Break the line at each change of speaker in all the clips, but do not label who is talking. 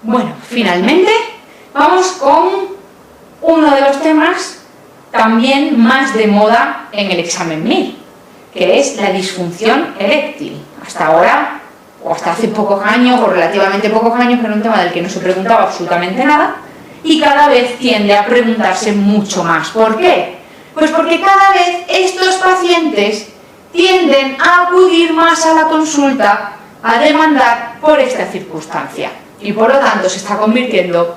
Bueno, finalmente vamos con uno de los temas también más de moda en el examen MIR, que es la disfunción eréctil. Hasta ahora, o hasta hace pocos años, o relativamente pocos años, era un tema del que no se preguntaba absolutamente nada, y cada vez tiende a preguntarse mucho más. ¿Por qué? Pues porque cada vez estos pacientes tienden a acudir más a la consulta, a demandar por esta circunstancia. Y por lo tanto se está convirtiendo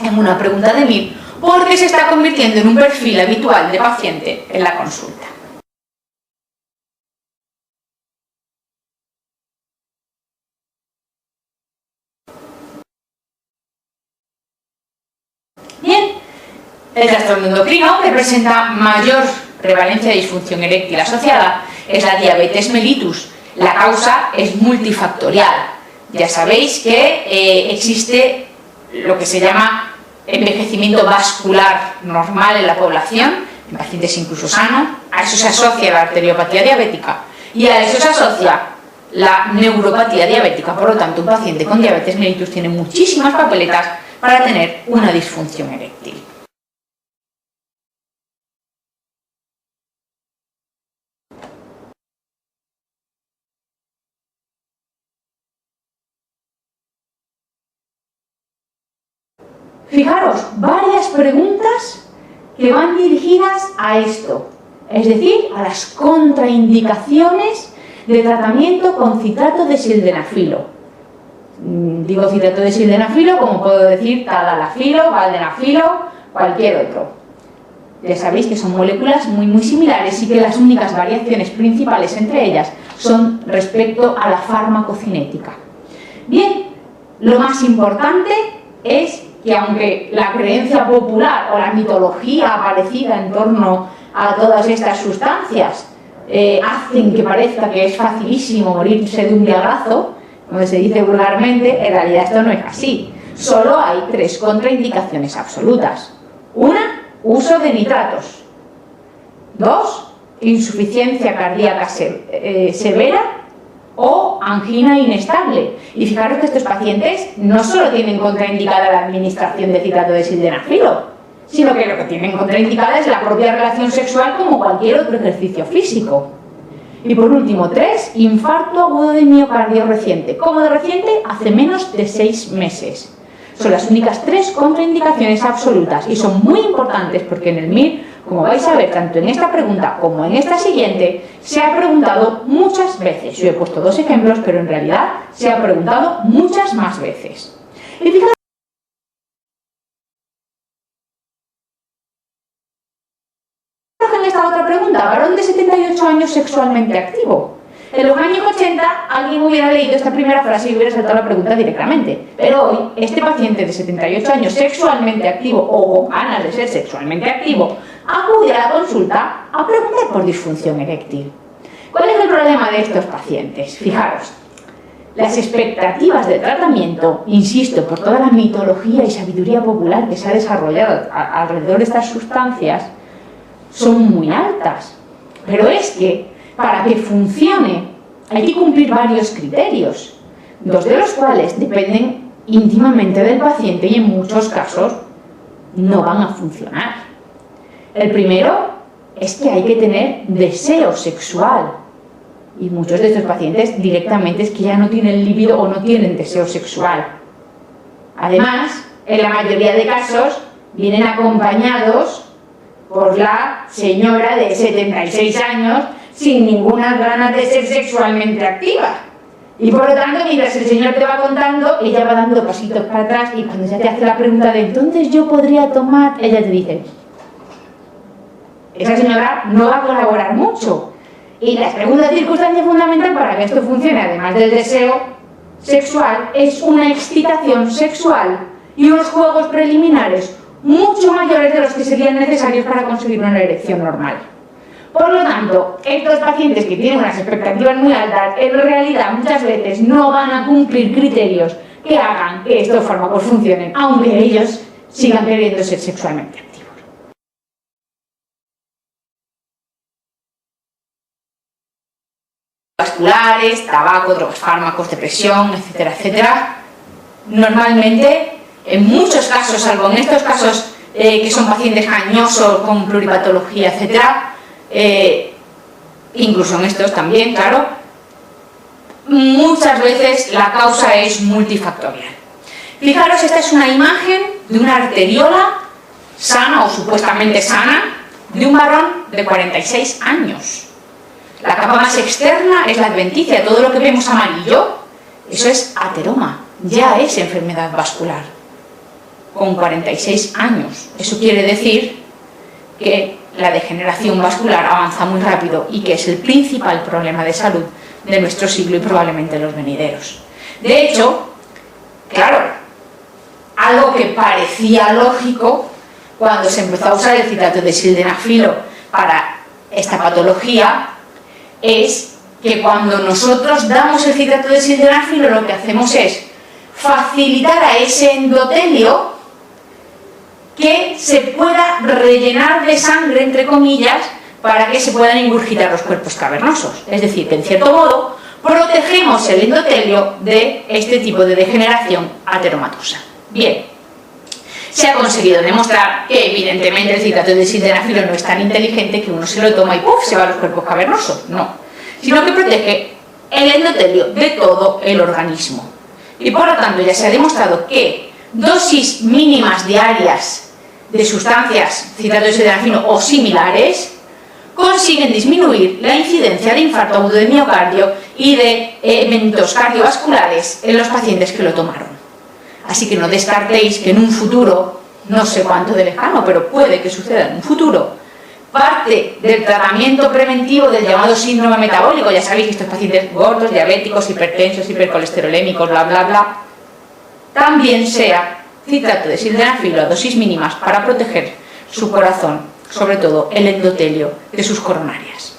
en una pregunta de MIR, porque se está convirtiendo en un perfil habitual de paciente en la consulta. Bien, el trastorno endocrino que presenta mayor prevalencia de disfunción eréctil asociada es la diabetes mellitus. La causa es multifactorial. Ya sabéis que existe lo que se llama envejecimiento vascular normal en la población, en pacientes incluso sanos. A eso se asocia la arteriopatía diabética y a eso se asocia la neuropatía diabética. Por lo tanto, un paciente con diabetes mellitus tiene muchísimas papeletas para tener una disfunción eréctil. Fijaros, varias preguntas que van dirigidas a esto, es decir, a las contraindicaciones de tratamiento con citrato de sildenafilo. Digo citrato de sildenafilo como puedo decir tadalafilo, valdenafilo, cualquier otro. Ya sabéis que son moléculas muy similares y que las únicas variaciones principales entre ellas son respecto a la farmacocinética. Bien, lo más importante es que aunque la creencia popular o la mitología aparecida en torno a todas estas sustancias hacen que parezca que es facilísimo morirse de un viagrazo, como se dice vulgarmente, en realidad esto no es así. Solo hay 3 contraindicaciones absolutas. Una, uso de nitratos. 2, insuficiencia cardíaca severa o angina inestable. Y fijaros que estos pacientes no solo tienen contraindicada la administración de citrato de sildenafilo, sino que lo que tienen contraindicada es la propia relación sexual como cualquier otro ejercicio físico. Y por último, 3, infarto agudo de miocardio reciente. ¿Cómo de reciente? Hace menos de 6 meses. Son las únicas 3 contraindicaciones absolutas y son muy importantes porque en el MIR, como vais a ver tanto en esta pregunta como en esta siguiente, se ha preguntado muchas veces. Yo he puesto 2 ejemplos, pero en realidad se ha preguntado muchas más veces. Y fijaros en esta otra pregunta, varón de 78 años sexualmente activo. En los años 80 alguien hubiera leído esta primera frase y hubiera saltado la pregunta directamente. Pero hoy, este paciente de 78 años sexualmente activo o con ganas de ser sexualmente activo, acude a la consulta a preguntar por disfunción eréctil. ¿Cuál es el problema de estos pacientes? Fijaros, las expectativas de tratamiento, insisto, por toda la mitología y sabiduría popular que se ha desarrollado alrededor de estas sustancias, son muy altas. Pero es que para que funcione hay que cumplir varios criterios, 2 de los cuales dependen íntimamente del paciente y en muchos casos no van a funcionar. El primero es que hay que tener deseo sexual y muchos de estos pacientes directamente es que ya no tienen libido o no tienen deseo sexual. Además, en la mayoría de casos vienen acompañados por la señora de 76 años sin ninguna ganas de ser sexualmente activa. Y por lo tanto, mientras el señor te va contando, ella va dando pasitos para atrás y cuando ya te hace la pregunta de entonces yo podría tomar, ella te dice, esa señora no va a colaborar mucho. Y la segunda circunstancia fundamental para que esto funcione, además del deseo sexual, es una excitación sexual y unos juegos preliminares mucho mayores de los que serían necesarios para conseguir una erección normal. Por lo tanto, estos pacientes que tienen unas expectativas muy altas, en realidad muchas veces no van a cumplir criterios que hagan que estos fármacos funcionen, aunque ellos sigan queriendo ser sexualmente activos. Vasculares, tabaco, otros fármacos, depresión, etcétera, etcétera. normalmente, en muchos casos, salvo en estos casos que son pacientes añosos con pluripatología, etcétera, incluso en estos también, claro, muchas veces la causa es multifactorial. Fijaros, esta es una imagen de una arteriola sana o supuestamente sana de un varón de 46 años. La capa más externa es la adventicia, todo lo que vemos amarillo, eso es ateroma, ya es enfermedad vascular, con 46 años. Eso quiere decir que la degeneración vascular avanza muy rápido y que es el principal problema de salud de nuestro siglo y probablemente los venideros. De hecho, claro, algo que parecía lógico cuando se empezó a usar el citrato de sildenafilo para esta patología es que cuando nosotros damos el citrato de sildenafilo lo que hacemos es facilitar a ese endotelio que se pueda rellenar de sangre, entre comillas, para que se puedan ingurgitar los cuerpos cavernosos. Es decir, que en cierto modo protegemos el endotelio de este tipo de degeneración ateromatosa. Bien, se ha conseguido demostrar que evidentemente el citrato de sildenafilo no es tan inteligente que uno se lo toma y ¡puf!, se va a los cuerpos cavernosos. No, sino que protege el endotelio de todo el organismo. Y por lo tanto ya se ha demostrado que dosis mínimas diarias de sustancias citrato de sildenafilo o similares consiguen disminuir la incidencia de infarto agudo de miocardio y de eventos cardiovasculares en los pacientes que lo tomaron. Así que no descartéis que en un futuro, no sé cuánto de lejano, pero puede que suceda en un futuro, parte del tratamiento preventivo del llamado síndrome metabólico, ya sabéis que estos pacientes gordos, diabéticos, hipertensos, hipercolesterolémicos, bla bla bla, también sea citrato de sildenafilo a dosis mínimas para proteger su corazón, sobre todo el endotelio de sus coronarias.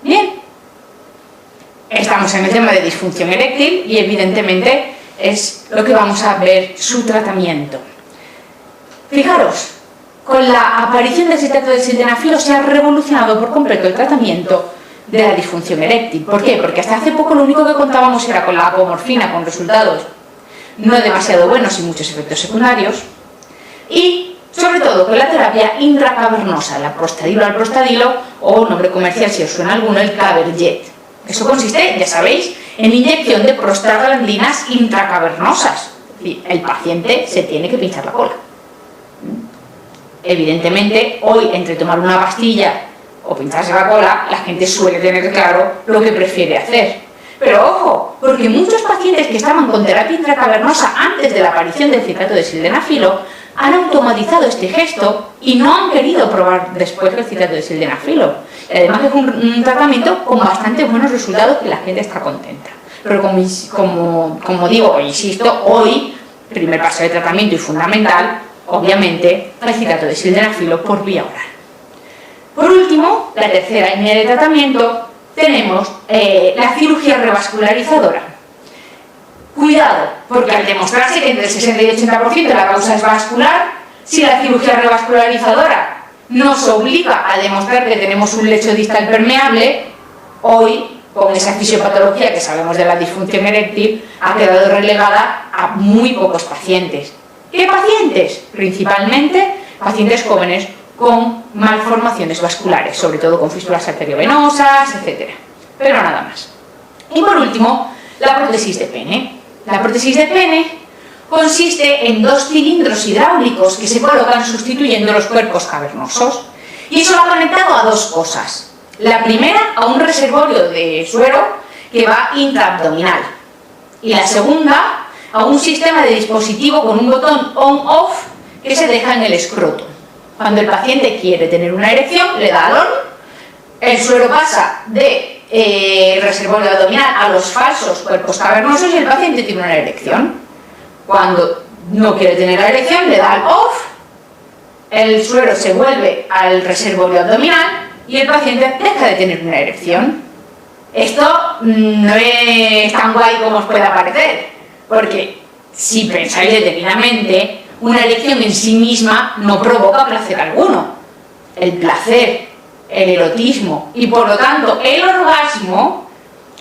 Bien, estamos en el tema de disfunción eréctil y evidentemente es lo que vamos a ver su tratamiento. Fijaros, con la aparición del citrato de sildenafilo se ha revolucionado por completo el tratamiento de la disfunción eréctil. ¿Por qué? Porque hasta hace poco lo único que contábamos era con la apomorfina, con resultados no demasiado buenos y muchos efectos secundarios, y sobre todo con la terapia intracavernosa, la prostadilo al prostadilo, o nombre comercial si os suena alguno, el Caberjet. Eso consiste, ya sabéis, en inyección de prostaglandinas intracavernosas. El paciente se tiene que pinchar la cola. Evidentemente, hoy entre tomar una pastilla o pincharse la cola, la gente suele tener claro lo que prefiere hacer. Pero ojo, porque muchos pacientes que estaban con terapia intracavernosa antes de la aparición del citrato de sildenafilo han automatizado este gesto y no han querido probar después el citrato de sildenafilo. Y además es un tratamiento con bastante buenos resultados que la gente está contenta. Pero como digo, o insisto, hoy, primer paso de tratamiento y fundamental, obviamente, el citrato de sildenafilo por vía oral. Por último, la tercera línea de tratamiento, tenemos la cirugía revascularizadora. Cuidado, porque al demostrarse que entre el 60 y el 80% la causa es vascular, si la cirugía revascularizadora nos obliga a demostrar que tenemos un lecho distal permeable, hoy, con esa fisiopatología que sabemos de la disfunción eréctil, ha quedado relegada a muy pocos pacientes. ¿Qué pacientes? Principalmente pacientes jóvenes con malformaciones vasculares, sobre todo con fístulas arteriovenosas, etc. Pero nada más. Y por último, la prótesis de pene. La prótesis de pene consiste en dos cilindros hidráulicos que se colocan sustituyendo los cuerpos cavernosos. Y eso va conectado a dos cosas. La primera, a un reservorio de suero que va intraabdominal. Y la segunda, a un sistema de dispositivo con un botón on-off que se deja en el escroto. Cuando el paciente quiere tener una erección, le da al on, el suero pasa de reservorio abdominal a los falsos cuerpos cavernosos y el paciente tiene una erección. Cuando no quiere tener la erección, le da al off, el suero se vuelve al reservorio abdominal y el paciente deja de tener una erección. Esto no es tan guay como os pueda parecer, porque si pensáis detenidamente, una erección en sí misma no provoca placer alguno. El placer, el erotismo y por lo tanto el orgasmo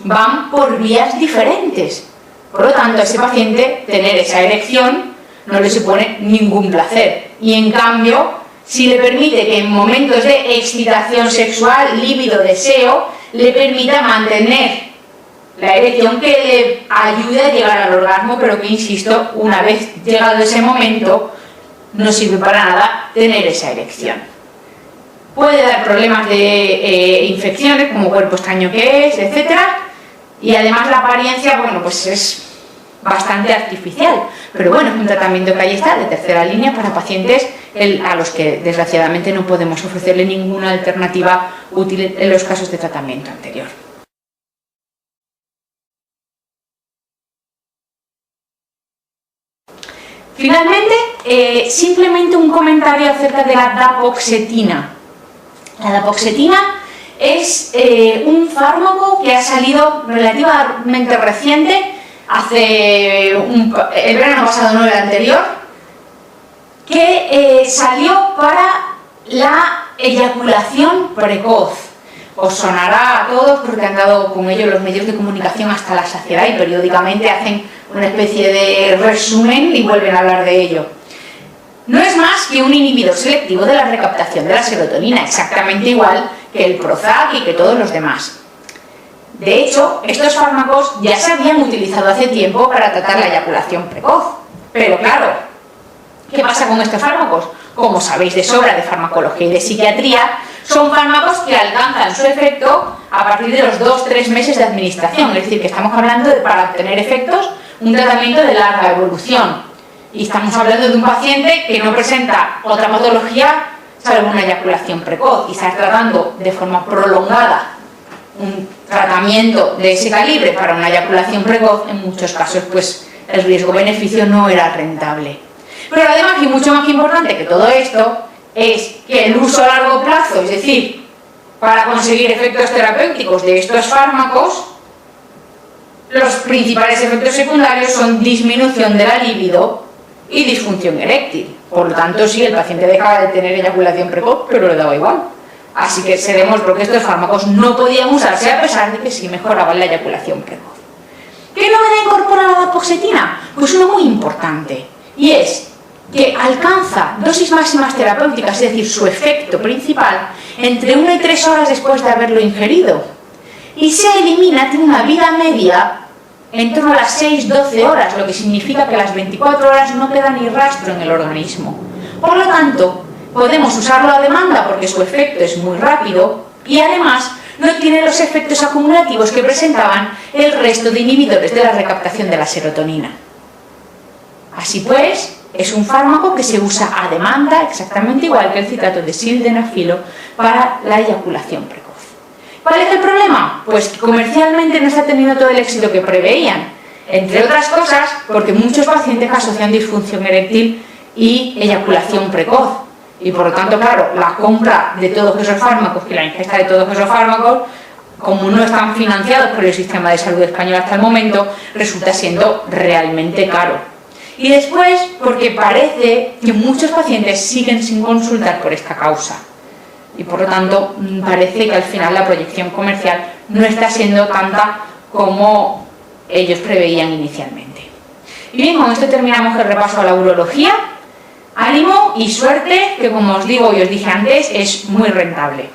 van por vías diferentes. Por lo tanto, a ese paciente tener esa erección no le supone ningún placer. Y en cambio, si le permite que en momentos de excitación sexual, líbido, deseo, le permita mantener la erección que le ayude a llegar al orgasmo, pero que, insisto, una vez llegado ese momento, no sirve para nada tener esa erección. Puede dar problemas de infecciones, como cuerpo extraño que es, etc. Y además la apariencia, bueno, pues es bastante artificial. Pero bueno, es un tratamiento que ahí está, de tercera línea, para pacientes a los que desgraciadamente no podemos ofrecerle ninguna alternativa útil en los casos de tratamiento anterior. Finalmente, simplemente un comentario acerca de la dapoxetina. La dapoxetina es un fármaco que ha salido relativamente reciente, el verano pasado, no el anterior, que salió para la eyaculación precoz. Os sonará a todos porque han dado con ello los medios de comunicación hasta la saciedad y periódicamente hacen una especie de resumen y vuelven a hablar de ello. No es más que un inhibidor selectivo de la recaptación de la serotonina, exactamente igual que el Prozac y que todos los demás. De hecho, estos fármacos ya se habían utilizado hace tiempo para tratar la eyaculación precoz. Pero claro, ¿qué pasa con estos fármacos? Como sabéis de sobra de farmacología y de psiquiatría, son fármacos que alcanzan su efecto a partir de los 2-3 meses de administración. Es decir, que estamos hablando de, para obtener efectos, un tratamiento de larga evolución. Y estamos hablando de un paciente que no presenta otra patología salvo una eyaculación precoz. Y estar tratando de forma prolongada un tratamiento de ese calibre para una eyaculación precoz, en muchos casos pues el riesgo-beneficio no era rentable. Pero además, y mucho más importante que todo esto, es que el uso a largo plazo, es decir, para conseguir efectos terapéuticos de estos fármacos, los principales efectos secundarios son disminución de la libido y disfunción eréctil. Por lo tanto, sí, el paciente dejaba de tener eyaculación precoz, pero le daba igual. Así que se demostró que estos fármacos no podían usarse a pesar de que sí mejoraban la eyaculación precoz. ¿Qué novedad incorpora la dapoxetina? Pues una muy importante, y es que alcanza dosis máximas terapéuticas, es decir, su efecto principal, entre 1 y 3 horas después de haberlo ingerido. Y se elimina, tiene una vida media en torno a las 6-12 horas, lo que significa que a las 24 horas no queda ni rastro en el organismo. Por lo tanto, podemos usarlo a demanda porque su efecto es muy rápido y además no tiene los efectos acumulativos que presentaban el resto de inhibidores de la recaptación de la serotonina. Así pues, es un fármaco que se usa a demanda, exactamente igual que el citrato de sildenafilo, para la eyaculación precoz. ¿Cuál es el problema? Pues que comercialmente no está teniendo todo el éxito que preveían, entre otras cosas porque muchos pacientes asocian disfunción eréctil y eyaculación precoz. Y por lo tanto, claro, la compra de todos esos fármacos y la ingesta de todos esos fármacos, como no están financiados por el sistema de salud español hasta el momento, resulta siendo realmente caro. Y después, porque parece que muchos pacientes siguen sin consultar por esta causa. Y por lo tanto, parece que al final la proyección comercial no está siendo tanta como ellos preveían inicialmente. Y bien, con esto terminamos el repaso a la urología. Ánimo y suerte, que como os digo y os dije antes, es muy rentable.